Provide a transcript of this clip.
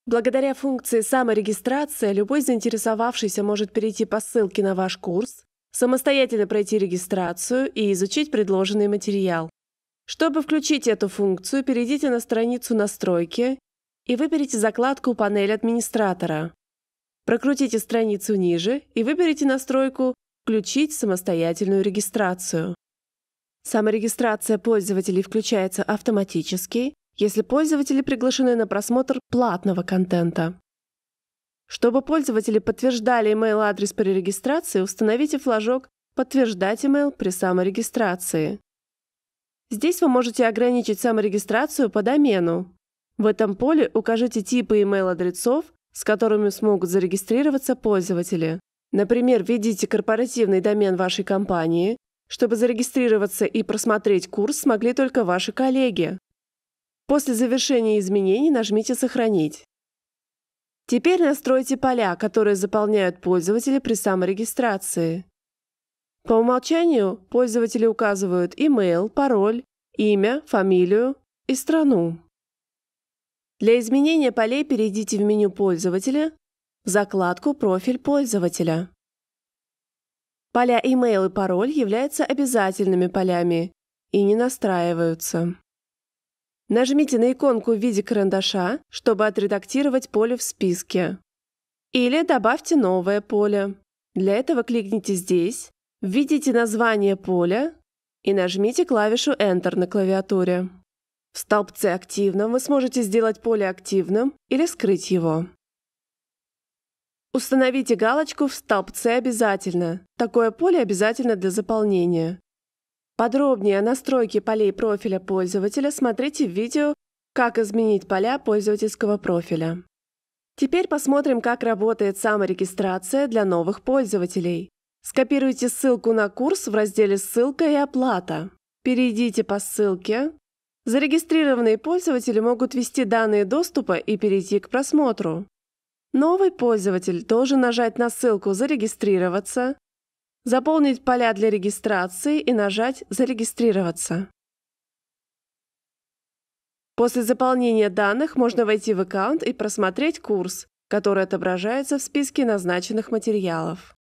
Благодаря функции саморегистрация любой заинтересовавшийся может перейти по ссылке на ваш курс, самостоятельно пройти регистрацию и изучить предложенный материал. Чтобы включить эту функцию, перейдите на страницу «Настройки» и выберите закладку «Панель администратора». Прокрутите страницу ниже и выберите настройку «Включить самостоятельную регистрацию». Саморегистрация пользователей включается автоматически, если пользователи приглашены на просмотр платного контента. Чтобы пользователи подтверждали email-адрес при регистрации, установите флажок «Подтверждать email при саморегистрации». Здесь вы можете ограничить саморегистрацию по домену. В этом поле укажите типы email-адресов, с которыми смогут зарегистрироваться пользователи. Например, введите корпоративный домен вашей компании. Чтобы зарегистрироваться и просмотреть курс смогли только ваши коллеги. После завершения изменений нажмите «Сохранить». Теперь настройте поля, которые заполняют пользователи при саморегистрации. По умолчанию пользователи указывают email, пароль, имя, фамилию и страну. Для изменения полей перейдите в меню пользователя, в закладку «Профиль пользователя». Поля email и пароль являются обязательными полями и не настраиваются. Нажмите на иконку в виде карандаша, чтобы отредактировать поле в списке. Или добавьте новое поле. Для этого кликните здесь, введите название поля и нажмите клавишу Enter на клавиатуре. В столбце «Активным» вы сможете сделать поле активным или скрыть его. Установите галочку в столбце «Обязательно». Такое поле обязательно для заполнения. Подробнее о настройке полей профиля пользователя смотрите в видео «Как изменить поля пользовательского профиля». Теперь посмотрим, как работает саморегистрация для новых пользователей. Скопируйте ссылку на курс в разделе «Ссылка и оплата». Перейдите по ссылке. Зарегистрированные пользователи могут ввести данные доступа и перейти к просмотру. Новый пользователь должен нажать на ссылку «Зарегистрироваться», заполнить поля для регистрации и нажать «Зарегистрироваться». После заполнения данных можно войти в аккаунт и просмотреть курс, который отображается в списке назначенных материалов.